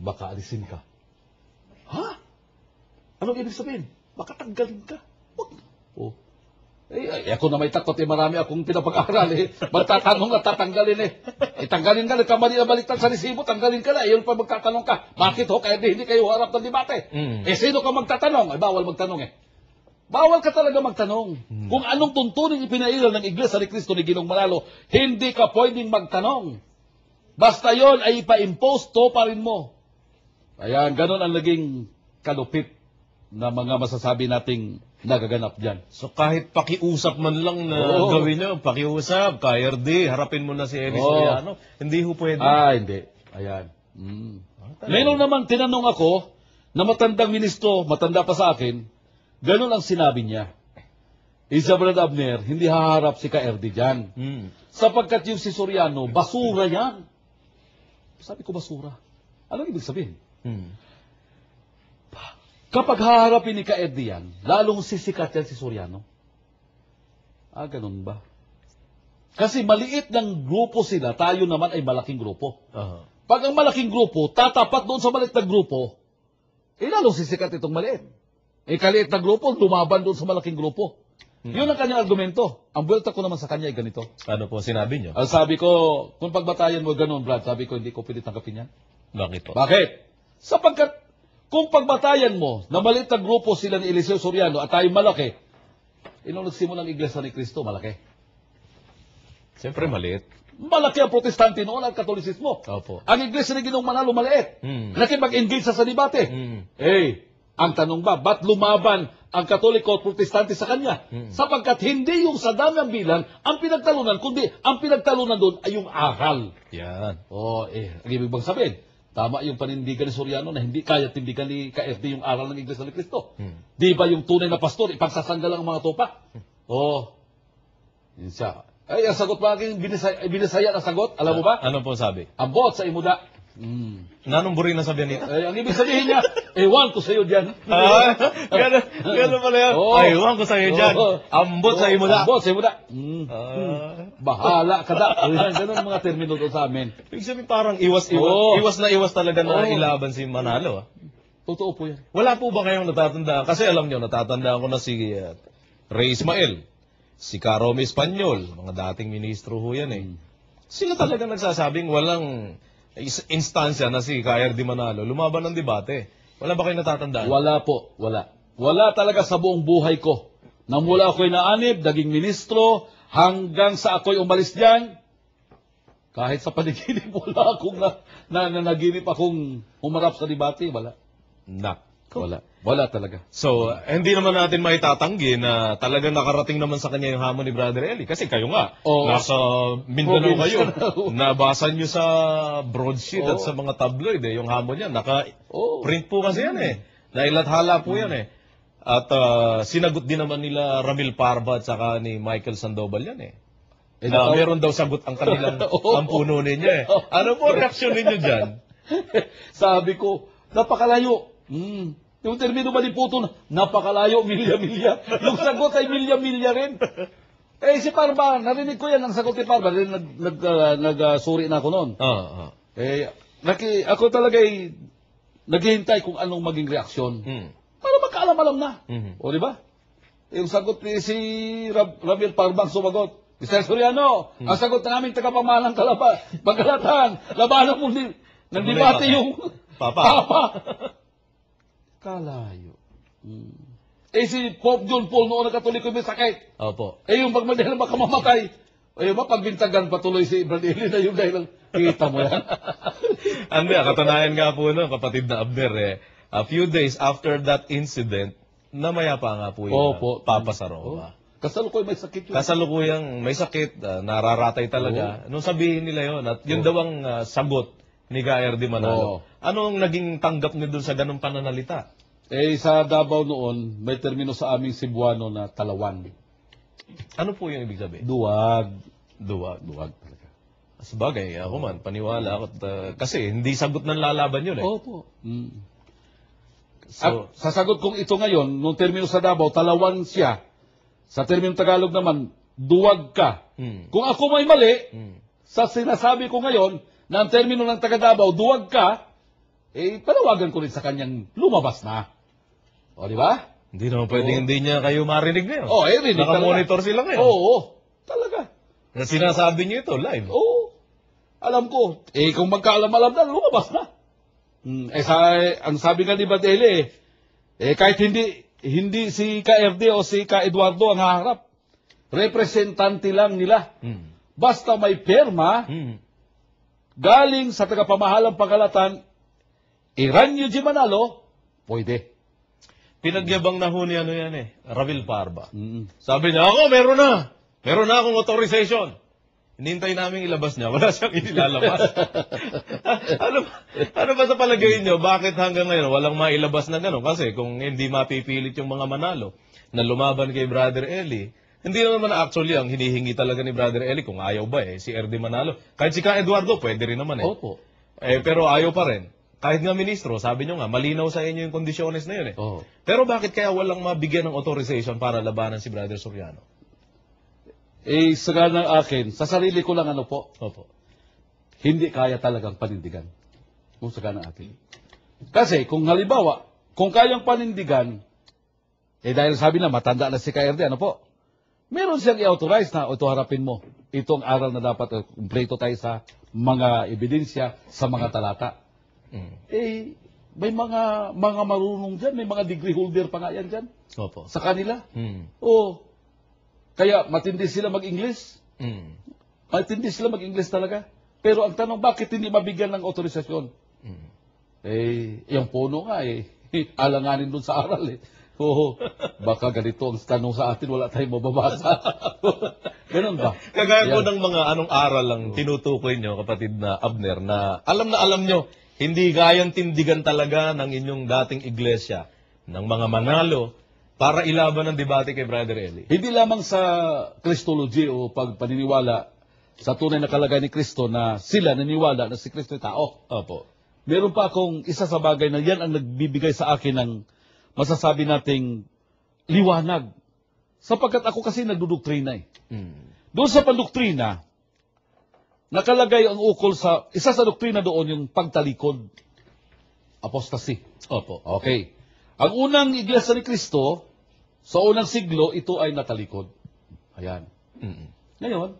baka alisin ka. Ha? Anong ibig sabihin? Baka tanggalin ka. Wag. Oh. Ako na may takot marami akong pinapag-aral Magtatanong at tatanggalin tanggalin ka, nagkamali na baliktad sa resibo, tanggalin ka na. Iyon pa magtatanong ka. Bakit kaya hindi kayo harap ng debate? Sino ka magtatanong? Bawal magtanong Bawal ka talaga magtanong. Kung anong tuntunin ipinairal ng Iglesia ni Cristo ni Ginong Manalo, hindi ka pwedeng magtanong. Basta yon ay ipa-impose, to pa rin mo. Kaya ganun ang naging kalupit na mga masasabi nating nagaganap dyan. So kahit pakiusap man lang na gawin nyo, pakiusap, KRD, harapin mo na si Eli Soriano, hindi ho pwede. Hindi. Ayan. Meron naman tinanong ako na matandang ministro, matanda pa sa akin, ganun ang sinabi niya. Brad Abner, hindi haharap si KRD dyan. Sapagkat yung si Soriano, basura yan. Sabi ko basura. Anong ibig sabihin? Kapag haharapin ni KRD yan, lalong sisikat yan si Soriano. Ganun ba? Kasi maliit ng grupo sila, tayo naman ay malaking grupo. Pag ang malaking grupo, tatapat doon sa maliit na grupo, lalong sisikat itong maliit. Kaliit na grupo, lumaban doon sa malaking grupo. Yun ang kanyang argumento. Ang buwelta ko naman sa kanya ay ganito. Ano po sinabi niyo? Sabi ko, kung pagbatayan mo ganun, Brad, sabi ko, hindi ko pwede tanggapin yan. Bakit po? Bakit? Sapagkat, kung pagbatayan mo, na maliit na grupo sila ni Eliseo Soriano at tayo malaki, nung nagsimula ng Iglesia ni Cristo, malaki. Siyempre maliit. Malaki ang protestante noon at katolisismo. Opo. Ang Iglesia ni Ginong Manalo, maliit. Nakipag-engage sa debate. Ang tanong ba, ba't lumaban ang Katoliko at Protestante sa kanya? Sapagkat hindi yung sa dami ang bilang ang pinagtalunan, kundi ang pinagtalunan doon ay yung aral. Yan. Ang ibig bang sabihin, tama yung panindigan ni Soriano na hindi kaya tindigan ni KFD yung aral ng Iglesia ni Cristo. Di ba yung tunay na pastor, ipagsasanggal ang mga tupa? Yun siya. Ang sagot pa aking binisaya na sagot, alam mo ba? Ano po sabi? Ambot sa imuda. Nanumburi na sabihin niya. Ang ibig sabihin niya, ewan ko sa'yo dyan. Gano'n pala yan. Ewan ko sa'yo dyan. Ambot sa imuda. Ambot sa imuda. Bahala ka da. Ganun mga termino doon sa amin. Ibig sabihin parang iwas-iwas. Iwas na iwas talaga na ilaban si Manalo. Totoo po yan. Wala po ba kayong natatanda? Kasi alam nyo, natatanda ko na si Ray Ismael, si Carome Espanyol, mga dating ministro ho yan Sila talaga nagsasabing walang instansya na si KRD Manalo lumaban ng debate. Wala ba kayo natatandaan? Wala po. Wala. Wala talaga sa buong buhay ko. Nang mula ako'y naanib, naging ministro, hanggang sa ako'y umalis diyan, kahit sa paniginip, wala akong naginip akong humarap sa debate. Wala. Wala. Wala talaga. So, hindi naman natin maitatanggi na talagang nakarating naman sa kanya yung hamon ni Brother Eli. Kasi kayo nga, nasa Mindanao kayo. Nabasa nyo sa broadsheet at sa mga tabloid yung hamon niya. Naka-print po kasi yan Nailathala po yan At sinagot din naman nila Ramil Parva at saka ni Michael Sandoval yan na meron daw sagot ang kanilang ang puno ninyo Ano po reaksyon ninyo dyan? Sabi ko, napakalayo. Yung termino maliputo na, napakalayo, milya-milya. Yung sagot ay milya-milya rin. Si Parva, narinig ko yan ang sagot ni Parva. Nagsuri na ako noon. Ako talaga naghihintay kung anong maging reaksyon. Para magkaalam-alam na. Di ba? Yung sagot ni si Ramil Parva sumagot. Mr. Soriano, ang sagot na namin tagapamahalang Pagkalatan, labanan mo ng debate yung Papa. Kalayo. Si Pope John Paul noon na Katoliko may sakit. Opo. Yung pagmadala baka mamatay. Pagbintagan patuloy si Brad Eli na yung dahil kita mo yan. Hindi, katanayan nga po kapatid na Abner a few days after that incident, namayapa nga po yung Papa Saroba. Kasalukuyang may sakit yun. Kasalukuyang may sakit, nararatay talaga. Nung sabihin nila yun, at yun daw ang sagot ni KRD Manalo. Anong naging tanggap niyo dun sa ganung pananalita? Sa Davao noon, may termino sa aming Cebuano na talawan. Ano po yung ibig sabihin? Duwag. Duwag talaga. Sabagay, ako man, paniwala ako. Kasi hindi sagot ng lalaban yun Opo. So, at sa sagot kong ito ngayon, nung termino sa Davao, talawan siya. Sa termino Tagalog naman, duwag ka. Kung ako may mali, sa sinasabi ko ngayon, na ang termino ng taga Davao, duwag ka, panawagan ko rin sa kanyang lumabas na. O, di ba? Hindi naman pwedeng hindi niya kayo marinig ngayon. Rinig Naka-monitor sila ngayon. Oo, talaga. Na sinasabi niyo ito live. Oo. Alam ko. Kung magkaalam-alam na, lumabas na. Ang sabi nga ni Badele, kahit hindi si Ka-RD o si Ka-Eduardo ang haharap, representante lang nila. Basta may perma, galing sa tagapamahalang pangkalatan, Iranyo G. Manalo, pwede. Pinagyabang na ho ni Ravil Parba. Sabi niya, ako, meron na. Meron na akong authorization. Hinintay namin ilabas niya. Wala siyang inilalabas. ano ba sa palagay niyo? Bakit hanggang ngayon walang mailabas na gano'n? Kasi kung hindi mapipilit yung mga Manalo na lumaban kay Brother Eli, hindi naman actually ang hinihingi talaga ni Brother Eli kung ayaw ba si RD Manalo. Kahit si Ka Eduardo, pwede rin naman Opo. Pero ayaw pa rin. Kahit nga ministro, sabi nyo nga, malinaw sa inyo yung kondisyones na yun Oo. Pero bakit kaya walang mabigyan ng authorization para labanan si Brother Soriano? Sa ng akin, sa sarili ko lang Opo. hindi kaya talagang panindigan. Kung sa ng akin. Kasi kung halimbawa, kung kayang panindigan, dahil sabi na matanda na si KRD, meron siyang i-authorize na, ito harapin mo. Itong aral na dapat, kumpleto tayo sa mga ebidensya, sa mga talata. May mga marunong dyan, may mga degree holder pa nga yan dyan. Opo. Sa kanila. Kaya matindi sila mag-English. Matindi sila mag-English talaga. Pero ang tanong, bakit hindi mabigyan ng otorisasyon? Yung puno nga alanganin dun sa aral baka ganito ang tanong sa atin, wala tayong mababasa. Ganun ba? Kagaya ko ng mga anong aral lang tinutukoy nyo, kapatid na Abner, na alam nyo, hindi gayang tindigan talaga ng inyong dating iglesia, ng mga Manalo, para ilaban ng debate kay Brother Eli. Hindi lamang sa Christology o pagpaniniwala sa tunay na kalagay ni Kristo na sila naniwala na si Kristo ay tao. Opo. Meron pa akong isa sa bagay na yan ang nagbibigay sa akin ng masasabi nating liwanag. Sapagkat ako kasi nagdudoktrina Doon sa pandoktrina, nakalagay ang ukol sa, isa sa doktrina doon yung pagtalikod. Apostasy. Opo. Okay. Ang unang iglesia ni Kristo, sa unang siglo, ito ay natalikod. Ayan. Ngayon,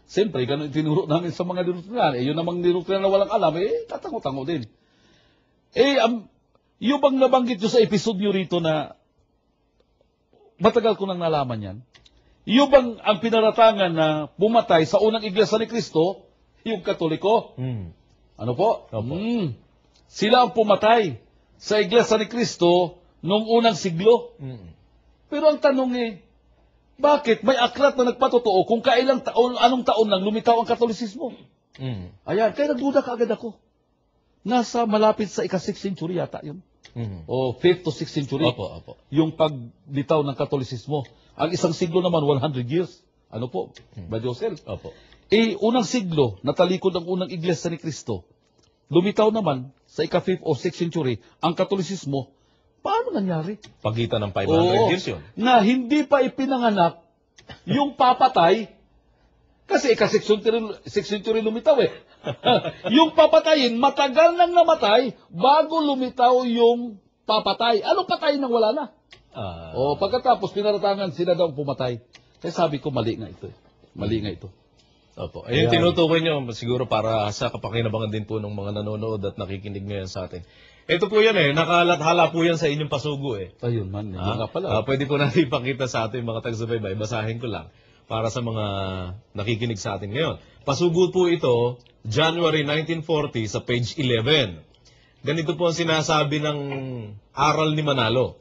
siyempre, ganun tinuro namin sa mga dinoktrina. Yun namang dinoktrina na walang alam, tatango-tango din. Yung bang nabanggit nyo sa episode nyo rito na matagal ko nang nalaman yan, yung bang ang pinaratangan na pumatay sa unang iglesia ni Kristo, yung Katoliko? Ano po? Opo. Sila ang pumatay sa iglesia ni Kristo noong unang siglo. Pero ang tanong bakit may aklat na nagpatotoo kung kailang taon, anong taon nang lumitaw ang Katolisismo? Ayan, kaya nagduda kaagad ako. Nasa malapit sa ika-6th century yata yun. O 5th to 6th century. Opo. Yung paglitaw ng Katolisismo. Ang isang siglo naman, 100 years. Ano po? Ba Josel? Opo. Unang siglo, natalikod ang unang iglesia ni Kristo. Lumitaw naman sa ika-5th o 6th century ang Katolisismo. Paano nangyari? Pagitan ng 500 years yun. Na hindi pa ipinanganak yung papatay kasi ika-6th century lumitaw yung papatayin, matagal nang namatay bago lumitaw yung papatay. Anong patay nang wala na? Pagkatapos pinaratangan sila daw pumatay. Kaya sabi ko, mali nga ito. Mali nga ito. Opo. Yung tinutukoy nyo, siguro para sa kapakinabangan din po ng mga nanonood at nakikinig ngayon sa atin. Ito po yan nakalathala po yan sa inyong pasugo Ayun man, nga pala. Pwede po natin ipakita sa ating mga taga-subaybay. Basahin ko lang para sa mga nakikinig sa atin ngayon. Pasugo po ito, January 1940 sa page 11. Ganito po ang sinasabi ng aral ni Manalo.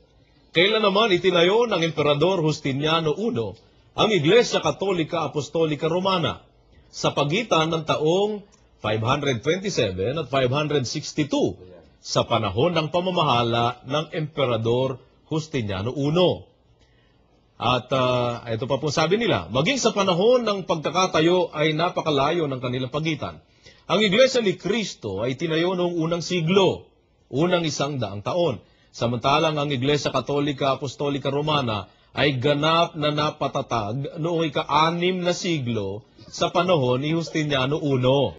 Kailan naman itinayo ng Emperador Justiniano I ang Iglesia Katolika Apostolika Romana sa pagitan ng taong 527 at 562 sa panahon ng pamamahala ng Emperador Justiniano I. At ito pa po sabi nila, maging sa panahon ng pagkakatayo ay napakalayo ng kanilang pagitan. Ang Iglesia ni Cristo ay tinayo noong unang siglo, unang 100 taon. Samantalang ang Iglesia Katolika Apostolika Romana ay ganap na napatatag noong ika-6 na siglo sa panahon ni Justiniano I.